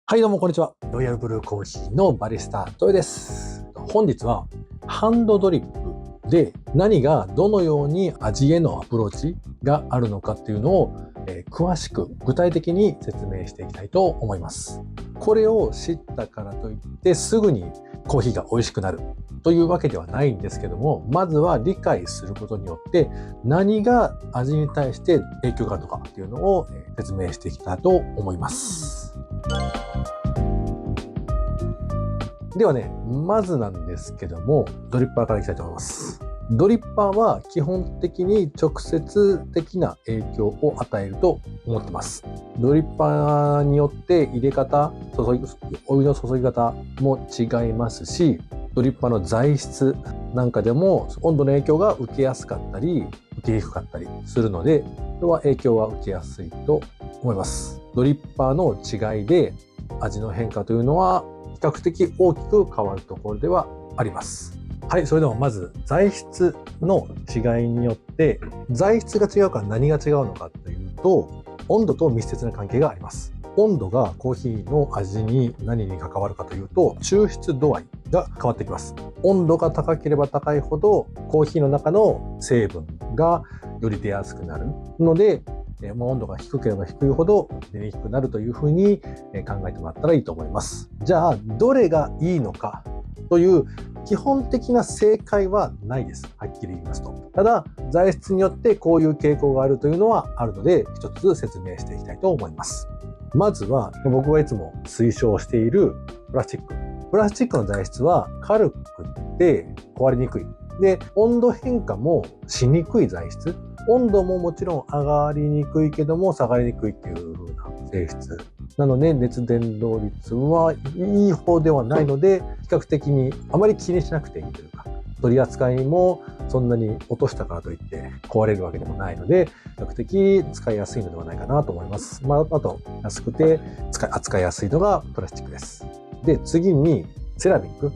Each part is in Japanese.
はいどうもこんにちは。ロイヤルブルーコーヒーのバリスタトヨです。本日はハンドドリップで何がどのように味へのアプローチがあるのかっていうのを、詳しく具体的に説明していきたいと思います。これを知ったからといってすぐにコーヒーが美味しくなるというわけではないんですけども、まずは理解することによって何が味に対して影響があるのかっていうのを説明していきたいと思います。ではね、まずなんですけども、ドリッパーからいきたいと思います。ドリッパーは基本的に直接的な影響を与えると思ってます。ドリッパーによって入れ方、お湯の注ぎ方も違いますし、ドリッパーの材質なんかでも温度の影響が受けやすかったり、受けにくかったりするので、これは影響は受けやすいと思います。ドリッパーの違いで味の変化というのは比較的大きく変わるところではあります。はい、それではまず材質の違いによって材質が違うから何が違うのかというと、温度と密接な関係があります。温度がコーヒーの味に何に関わるかというと、抽出度合いが変わってきます。温度が高ければ高いほどコーヒーの中の成分がより出やすくなるので、温度が低ければ低いほど出にくくなるというふうに考えてもらったらいいと思います。じゃあどれがいいのかという基本的な正解はないです。はっきり言いますと。ただ材質によってこういう傾向があるというのはあるので、一つ説明していきたいと思います。まずは僕がいつも推奨しているプラスチック。プラスチックの材質は軽くて壊れにくい。で、温度変化もしにくい材質。温度ももちろん上がりにくいけども下がりにくいっていう風な性質なので、熱伝導率はいい方ではないので、比較的にあまり気にしなくていいというか、取り扱いもそんなに落としたからといって壊れるわけでもないので、比較的使いやすいのではないかなと思います。あと安くて扱いやすいのがプラスチックです。で、次にセラミック。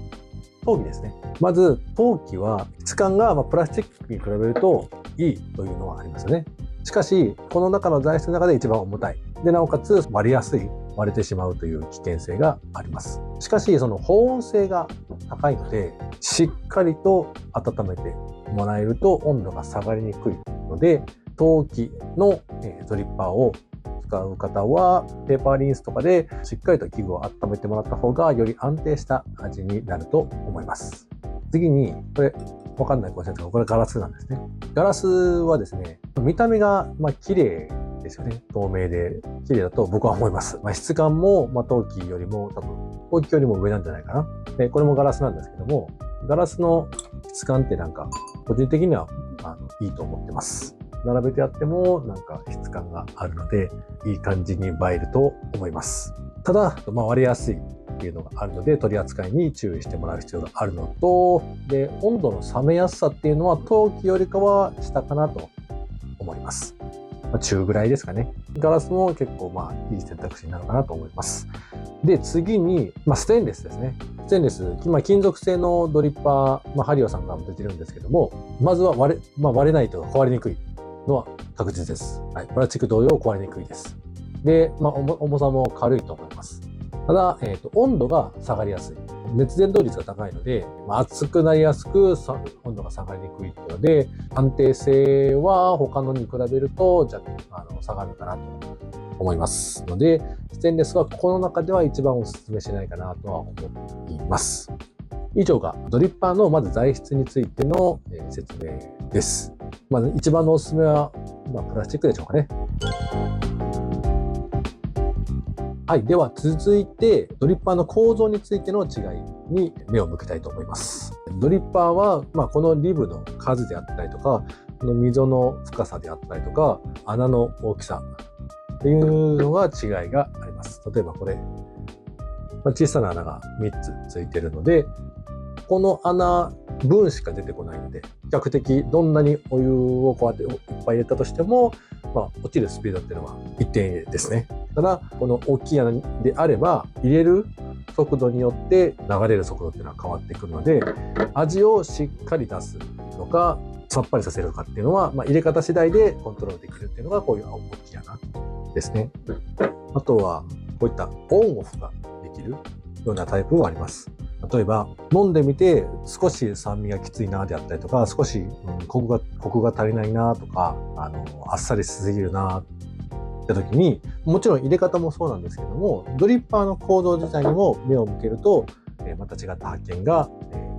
陶器ですね。まず陶器は質感がプラスチックに比べるといいというのはありますよね。しかしこの中の材質の中で一番重たいで、なおかつ割れやすい、割れてしまうという危険性があります。しかしその保温性が高いので、しっかりと温めてもらえると温度が下がりにくいので、陶器のドリッパーを使う方はペーパーリンスとかでしっかりと器具を温めてもらった方がより安定した味になると思います。次にこれわかんないかもしれないけど、これガラスなんですね。ガラスはですね、見た目が綺麗ですよね。透明で綺麗だと僕は思います。質感も陶器よりも陶器よりも上なんじゃないかな。で、これもガラスなんですけども、ガラスの質感って個人的にはいいと思ってます。並べてあっても質感があるので、いい感じに映えると思います。ただ、割れやすいっていうのがあるので、取り扱いに注意してもらう必要があるのと、で、温度の冷めやすさっていうのは陶器よりかは下かなと思います。中ぐらいですかね。ガラスも結構いい選択肢になるかなと思います。で、次に、ステンレスですね。ステンレス、金属製のドリッパー、ハリオさんからも出てるんですけども、まずは割れないと壊れにくいのは確実です。はい。プラスチック同様壊れにくいです。で、重さも軽いと思います。ただ、温度が下がりやすい。熱伝導率が高いので、熱くなりやすく温度が下がりにくいので、安定性は他のに比べると若干下がるかなと思いますので、ステンレスはこの中では一番お勧めしないかなとは思っています。以上がドリッパーのまず材質についての説明です。一番のおすすめはプラスチックでしょうかね。はい。では続いてドリッパーの構造についての違いに目を向けたいと思います。ドリッパーはこのリブの数であったりとか、この溝の深さであったりとか、穴の大きさっていうのが違いがあります。例えばこれ、小さな穴が3つついてるので、この穴分しか出てこないので、比較的どんなにお湯をこうやっていっぱい入れたとしても、落ちるスピードっていうのは一定ですね。ただ、この大きい穴であれば、入れる速度によって流れる速度っていうのは変わってくるので、味をしっかり出すのか、さっぱりさせるかっていうのは、入れ方次第でコントロールできるっていうのがこういう大きい穴ですね。あとは、こういったオンオフができるようなタイプがあります。例えば飲んでみて少し酸味がきついなであったりとか、少しコクが足りないなとか、あっさりしすぎるなって時に、もちろん入れ方もそうなんですけども、ドリッパーの構造自体にも目を向けると、また違った発見が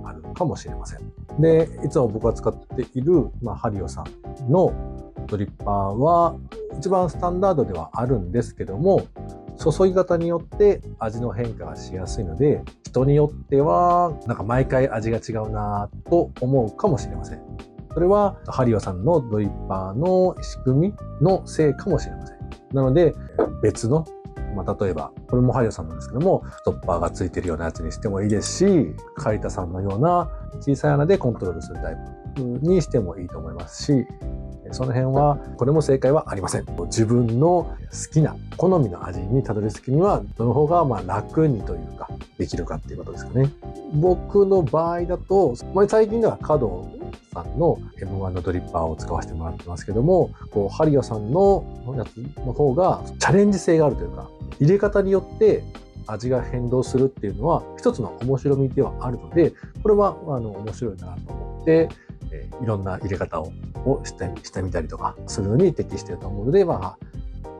あるかもしれません。で、いつも僕が使っている、ハリオさんのドリッパーは一番スタンダードではあるんですけども、注ぎ方によって味の変化がしやすいので、人によってはなんか毎回味が違うなと思うかもしれません。それはハリオさんのドリッパーの仕組みのせいかもしれません。なので別の、例えばこれもハリオさんなんですけども、ストッパーがついてるようなやつにしてもいいですし、カイタさんのような小さい穴でコントロールするタイプにしてもいいと思いますし、その辺はこれも正解はありません。自分の好きな好みの味にたどり着くにはどの方が楽にというかできるかっていうことですかね。僕の場合だと、最近ではカドさんの M1 のドリッパーを使わせてもらってますけども、ハリオさんのやつの方がチャレンジ性があるというか、入れ方によって味が変動するっていうのは一つの面白みではあるので、これは面白いなと思って、いろんな入れ方をしてみたりとかするのに適していると思うので、い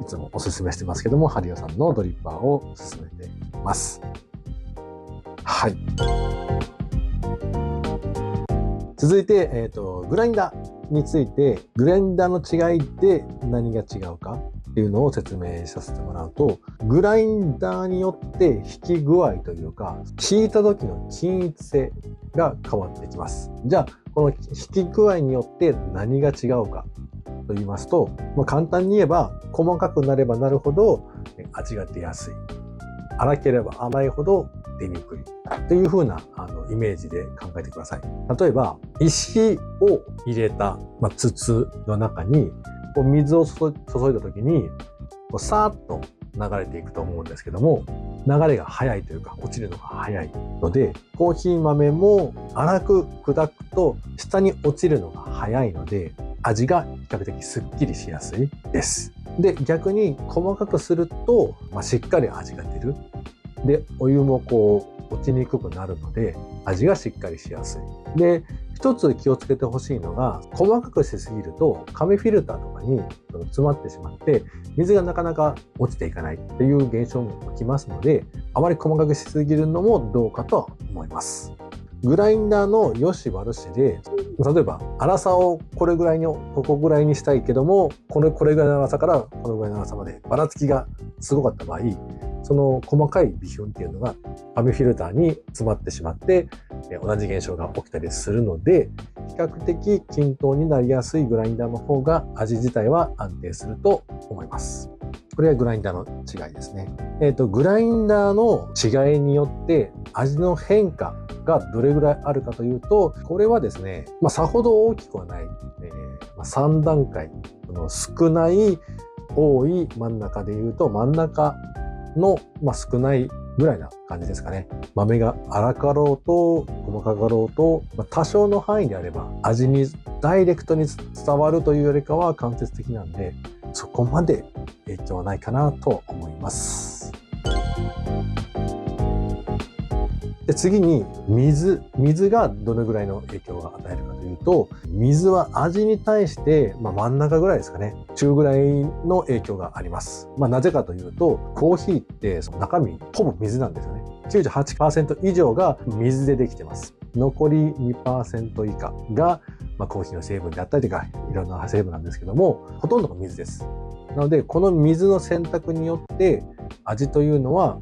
つもおすすめしてますけども、ハリオさんのドリッパーを勧めています。はい。続いて、グラインダーについて、グラインダーの違いで何が違うかっていうのを説明させてもらうと、グラインダーによって引き具合というか、引いた時の均一性が変わってきます。じゃあこの引き具合によって何が違うかと言いますと、簡単に言えば細かくなればなるほど味が出やすい、粗ければ粗いほど出にくいという風なイメージで考えてください。例えば石を入れた、筒の中に水を注いだ時にさーっと流れていくと思うんですけども、流れが速いというか落ちるのが速いので、コーヒー豆も粗く砕くと下に落ちるのが速いので、味が比較的すっきりしやすいです。で、逆に細かくすると、しっかり味が出る。で、お湯も落ちにくくなるので味がしっかりしやすい。で、一つ気をつけてほしいのが、細かくしすぎると紙フィルターとかに詰まってしまって水がなかなか落ちていかないっていう現象も起きますので、あまり細かくしすぎるのもどうかとは思います。グラインダーの良し悪しで、例えば粗さをこれぐらいに、ここぐらいにしたいけども、これぐらいの粗さからこのぐらいの粗さまでばらつきがすごかった場合、その細かい微粉っていうのが紙フィルターに詰まってしまって同じ現象が起きたりするので、比較的均等になりやすいグラインダーの方が味自体は安定すると思います。これはグラインダーの違いですね。グラインダーの違いによって味の変化がどれぐらいあるかというと、これはですね、さほど大きくはない、3段階、少ない、多い、真ん中でいうと真ん中の、少ないぐらいな感じですかね。豆が粗かろうと細かかろうと、多少の範囲であれば味にダイレクトに伝わるというよりかは間接的なんで、そこまで影響はないかなと思います。で、次に水がどのぐらいの影響が与えるかというと、水は味に対して、真ん中ぐらいですかね、中ぐらいの影響があります。なぜかというと、コーヒーってその中身ほぼ水なんですよね。98% 以上が水でできてます。残り 2% 以下が、コーヒーの成分であったりとかいろんな成分なんですけども、ほとんどが水です。なのでこの水の選択によって味というのは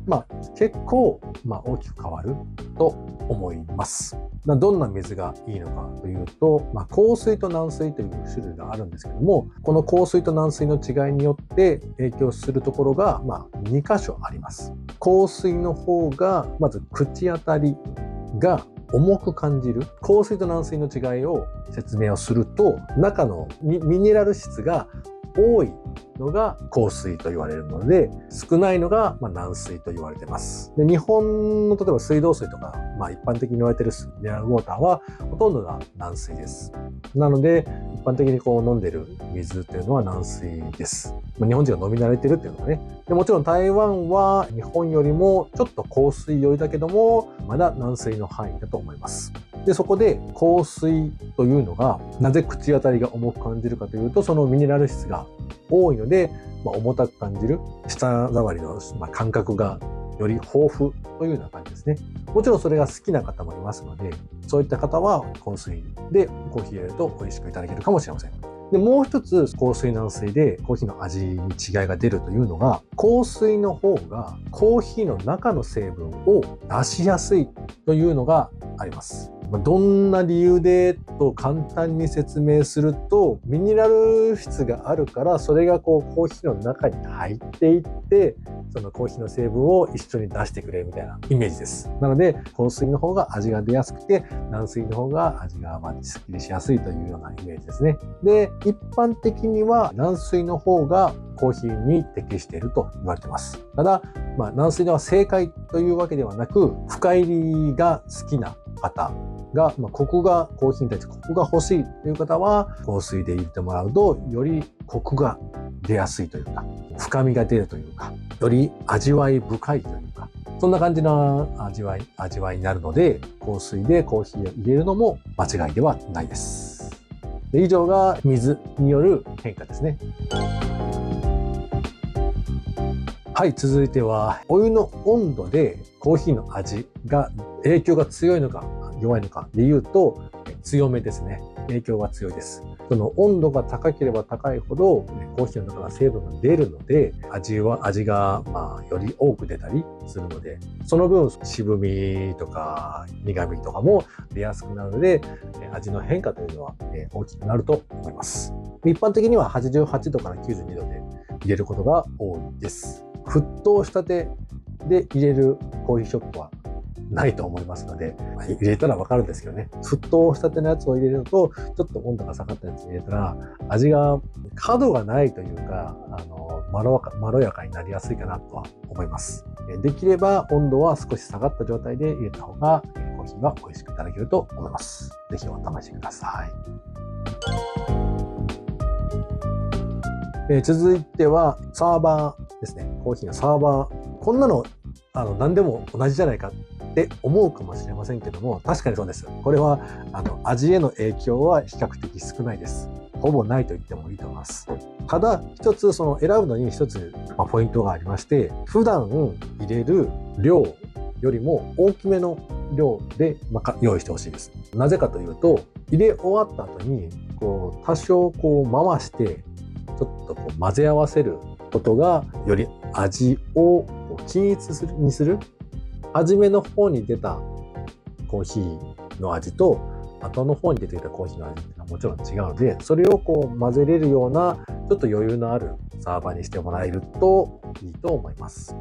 結構大きく変わると思います。どんな水がいいのかというと、硬水と軟水という種類があるんですけども、この硬水と軟水の違いによって影響するところが2箇所あります。硬水の方がまず口当たりが重く感じる。硬水と軟水の違いを説明をすると、中のミネラル質が多いのが硬水と言われるので、少ないのが軟水と言われています。で、日本の例えば水道水とか、一般的に言われているミネラルウォーターはほとんどが軟水です。なので、一般的に飲んでる水っていうのは軟水です。日本人が飲み慣れてるっていうのがね。でもちろん台湾は日本よりもちょっと硬水寄りだけども、まだ軟水の範囲だと思います。で、そこで硬水というのがなぜ口当たりが重く感じるかというと、そのミネラル質が多いので、重たく感じる舌触りの感覚がより豊富というような感じですね。もちろんそれが好きな方もいますので、そういった方は硬水でコーヒー入れると美味しくいただけるかもしれません。で、もう一つ硬水軟水でコーヒーの味に違いが出るというのが、硬水の方がコーヒーの中の成分を出しやすいというのがあります。どんな理由でと簡単に説明すると、ミネラル質があるからそれがコーヒーの中に入っていって、そのコーヒーの成分を一緒に出してくれるみたいなイメージです。なので硬水の方が味が出やすくて、軟水の方が味がすっきりしやすいというようなイメージですね。で、一般的には軟水の方がコーヒーに適していると言われています。ただ、軟水のは正解というわけではなく、深入りが好きな方が、コクが、コーヒーに対してコクが欲しいという方は、硬水で入れてもらうと、よりコクが出やすいというか、深みが出るというか、より味わい深いというか、そんな感じな味わいになるので、硬水でコーヒーを入れるのも間違いではないです。で、以上が水による変化ですね。はい、続いては、お湯の温度でコーヒーの味が影響が強いのか弱いのかで言うと、強めですね。影響が強いです。その温度が高ければ高いほど、コーヒーの中から成分が出るので、味がより多く出たりするので、その分渋みとか苦みとかも出やすくなるので、味の変化というのは大きくなると思います。一般的には88度から92度で入れることが多いです。沸騰したてで入れるコーヒーショップはないと思いますので、入れたらわかるんですけどね、沸騰したてのやつを入れると、ちょっと温度が下がったやつに入れたら、味が角がないというか、まろやかになりやすいかなとは思います。できれば温度は少し下がった状態で入れた方が、コーヒーは美味しくいただけると思います。ぜひお試しください。続いてはサーバーですね。コーヒーのサーバー。こんなの何でも同じじゃないかって思うかもしれませんけども、確かにそうです。これは味への影響は比較的少ないです。ほぼないと言ってもいいと思います。ただ一つ選ぶのに一つポイントがありまして、普段入れる量よりも大きめの量で用意してほしいです。なぜかというと、入れ終わった後に多少回してちょっと混ぜ合わせることがより味を均一にする。初めの方に出たコーヒーの味と後の方に出てきたコーヒーの味っていうのはもちろん違うので、それを混ぜれるようなちょっと余裕のあるサーバーにしてもらえるといいと思います。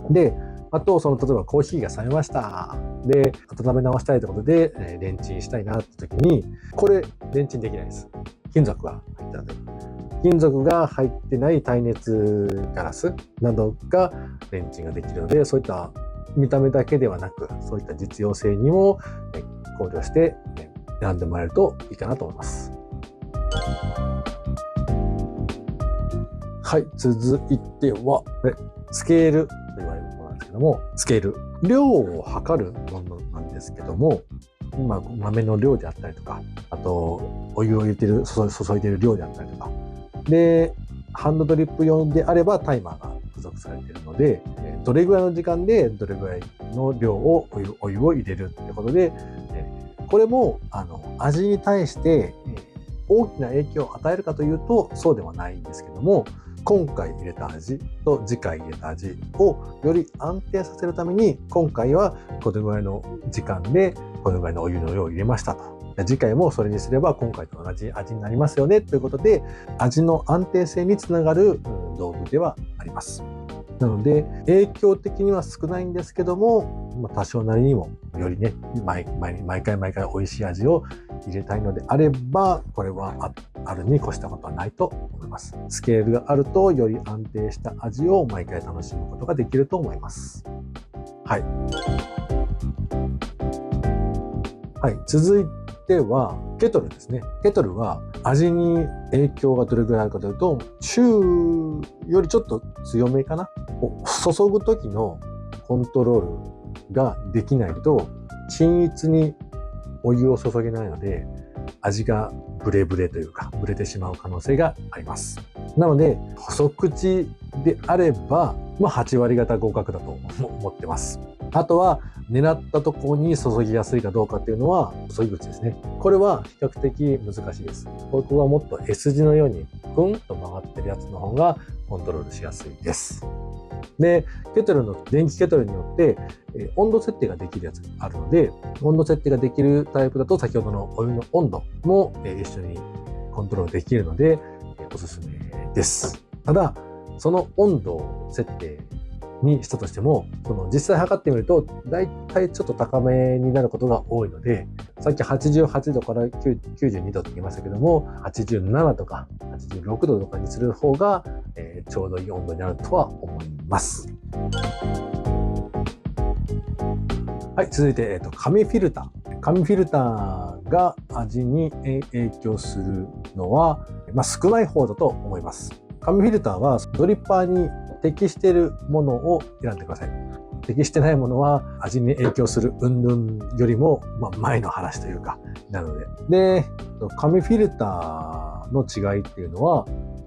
で、あと例えばコーヒーが冷めました。で、温め直したいということで、レンチンしたいなって時に、これレンチンできないです。金属が入ったので。金属が入ってない耐熱ガラスなどがレンチンができるので、そういった見た目だけではなく、そういった実用性にも考慮して選んでもらえるといいかなと思います。はい、続いてはスケールと言われるものなんですけども、スケール、量を測るものなんですけども、豆の量であったりとか、あとお湯を入れてる注いでいる量であったりとかで、ハンドドリップ用であればタイマーが付属されているので、どれぐらいの時間でどれぐらいの量をお湯を入れるということで、これも味に対して大きな影響を与えるかというとそうではないんですけども、今回入れた味と次回入れた味をより安定させるために、今回はこのぐらいの時間でこのぐらいのお湯の量を入れましたと。次回もそれにすれば今回と同じ味になりますよねということで、味の安定性につながる道具ではあります。なので影響的には少ないんですけども、多少なりにもよりね、毎回美味しい味を入れたいのであれば、これはあるに越したことはないと思います。スケールがあるとより安定した味を毎回楽しむことができると思います。はい。はい、続いてはケトルですね。ケトルは味に影響がどれぐらいあるかというと、中よりちょっと強めかな。注ぐ時のコントロールができないと均一にお湯を注げないので、味がブレブレというかブレてしまう可能性があります。なので細口であれば、8割方合格だと思ってます。あとは狙ったところに注ぎやすいかどうかっていうのは注ぎ口ですね。これは比較的難しいです。ここはもっと S 字のようにクンと曲がってるやつの方がコントロールしやすいです。で、電気ケトルによって温度設定ができるやつがあるので、温度設定ができるタイプだと先ほどのお湯の温度も一緒にコントロールできるのでおすすめです。ただ、その温度設定にしたとしても、実際測ってみるとだいたいちょっと高めになることが多いので、さっき88度から92度と言いましたけども、87とか86度とかにする方が、ちょうどいい温度になるとは思います。はい、続いて、紙フィルター。紙フィルターが味に影響するのは、少ない方だと思います。紙フィルターはドリッパーに適しているものを選んでください。適してないものは味に影響する云々よりも、前の話というかなので。で、紙フィルターの違いっていうのは、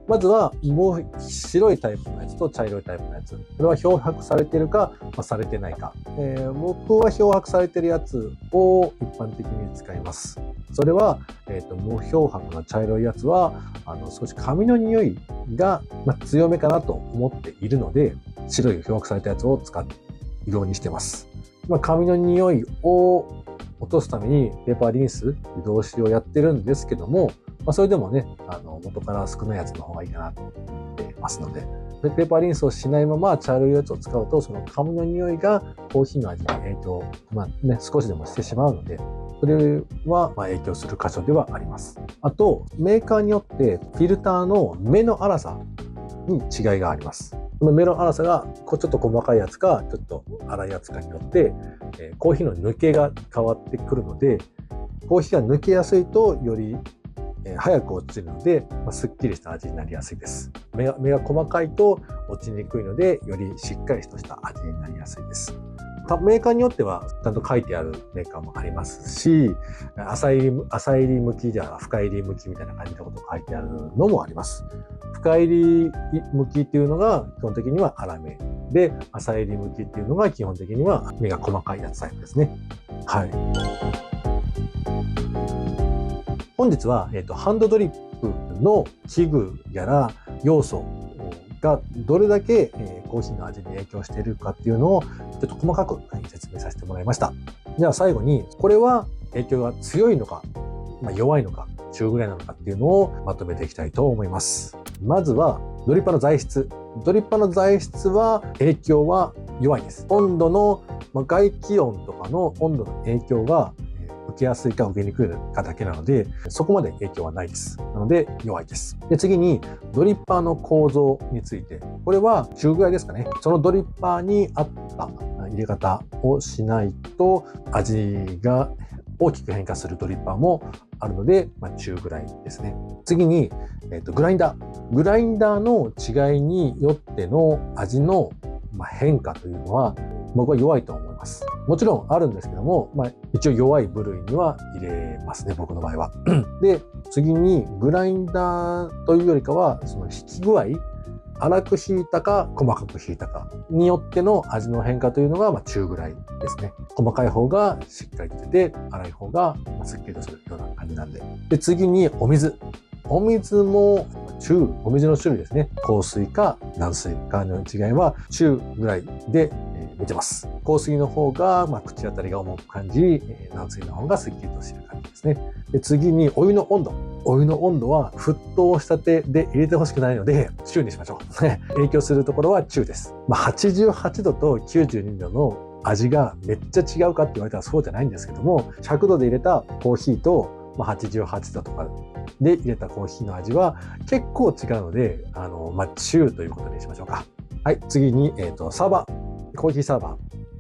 まずはもう白いタイプのやつと茶色いタイプのやつ。これは漂白されているか、されてないか。僕は漂白されているやつを一般的に使います。それは、無漂白の茶色いやつは少し紙の匂いが、強めかなと思っているので、白い漂白されたやつを使うようにしてます。紙の匂いを落とすためにペーパーリンス、湯通しをやってるんですけども、それでもね、元から少ないやつの方がいいかなと思ってますので、ペーパーリンスをしないまま茶色いやつを使うと、その紙の匂いがコーヒーの味に影響、少しでもしてしまうので、それは影響する箇所ではあります。あと、メーカーによってフィルターの目の粗さに違いがあります。この目の粗さがちょっと細かいやつか、ちょっと粗いやつかによって、コーヒーの抜けが変わってくるので、コーヒーが抜けやすいとより早く落ちるので、すっきりした味になりやすいです。目が細かいと落ちにくいので、よりしっかりとした味になりやすいです。メーカーによってはちゃんと書いてあるメーカーもありますし、浅入り向きじゃ深入り向きみたいな感じのことが書いてあるのもあります。深入り向きっていうのが基本的には粗めで、浅入り向きっていうのが基本的には目が細かいやつタイプですね。はい。本日は、ハンドドリップの器具やら要素がどれだけ、コーヒーの味に影響しているかっていうのをちょっと細かく説明させてもらいました。じゃあ最後に、これは影響が強いのか、弱いのか、中ぐらいなのかっていうのをまとめていきたいと思います。まずはドリッパーの材質。ドリッパーの材質は影響は弱いです。温度の、外気温とかの温度の影響が受けやすいか受けにくいかだけなので、そこまで影響はないです。なので弱いです。で、次にドリッパーの構造について。これは中ぐらいですかね。そのドリッパーに合った入れ方をしないと味が大きく変化するドリッパーもあるので、中ぐらいですね。次に、グラインダー。グラインダーの違いによっての味の変化というのは僕は弱いと思います。もちろんあるんですけども、一応弱い部類には入れますね、僕の場合は。で、次にグラインダーというよりかは、その引き具合、粗く引いたか細かく引いたかによっての味の変化というのが中ぐらいですね。細かい方がしっかりと出て、粗い方がすっきりとするような感じなんで。で、次にお水。お水もお水の種類ですね。硬水か軟水かの違いは中ぐらいで見てます。硬水の方が口当たりが重く感じ、軟水の方がすっきりとしている感じですね。で、次にお湯の温度。お湯の温度は沸騰したてで入れてほしくないので中にしましょう。影響するところは中です。88度と92度の味がめっちゃ違うかって言われたらそうじゃないんですけども、100度で入れたコーヒーと88度とかで入れたコーヒーの味は結構違うので、中ということにしましょうか。はい、次に、サーバー、コーヒーサーバ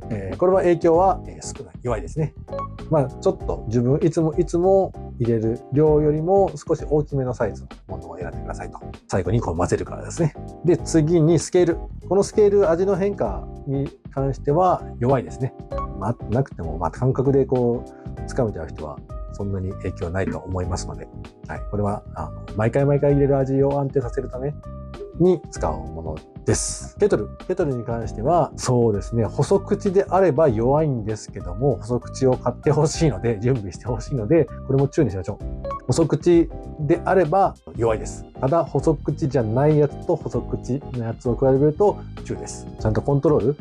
ー。これは影響は少ない、弱いですね。ちょっと自分いつも入れる量よりも少し大きめのサイズのものを選んでくださいと。最後にこう混ぜるからですね。で、次にスケール。このスケール、味の変化に関しては弱いですね。なくても、感覚でこう、つかめちゃう人はそんなに影響ないと思いますので、はい、これは毎回入れる味を安定させるために使うものです。ケトルに関しては、そうですね、細口であれば弱いんですけども、細口を買ってほしいので、準備してほしいので、これも中にしましょう。細口であれば弱いです。ただ、細口じゃないやつと細口のやつを比べると中です。ちゃんとコントロール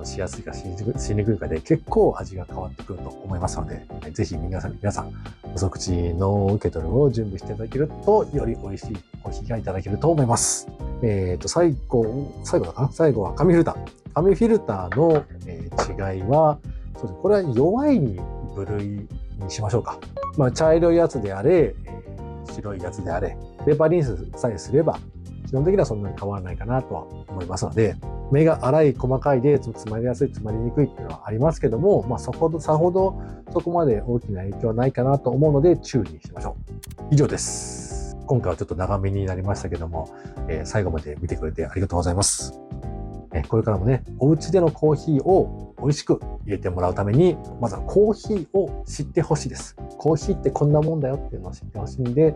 しやすいかしにくいかで結構味が変わってくると思いますので、ぜひ皆さん、細口のケトルを準備していただけると、より美味しいコーヒーがいただけると思います。最後は紙フィルター。紙フィルターの違いは、そうです。これは弱いに部類にしましょうか。茶色いやつであれ、白いやつであれ、ペーパーリンスさえすれば、基本的にはそんなに変わらないかなとは思いますので、目が粗い細かいで詰まりやすい詰まりにくいっていうのはありますけども、さほどそこまで大きな影響はないかなと思うので注意しましょう。以上です。今回はちょっと長めになりましたけども、最後まで見てくれてありがとうございます。これからもね、お家でのコーヒーを美味しく入れてもらうために、まずはコーヒーを知ってほしいです。コーヒーってこんなもんだよっていうのを知ってほしいんで、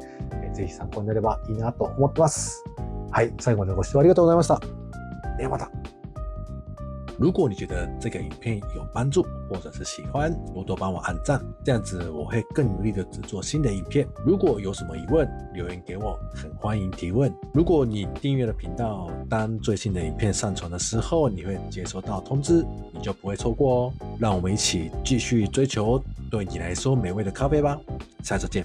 ぜひ参考になればいいなと思ってます。はい、最後までご視聴ありがとうございました。ではまた。如果你觉得这个影片有帮助，或者是喜欢，多帮我按赞，这样子我会更努力的制作新的影片。如果有什么疑问，留言给我，很欢迎提问。如果你订阅了频道，当最新的影片上传的时候，你会接收到通知，你就不会错过哦。让我们一起继续追求对你来说美味的咖啡吧，下次见。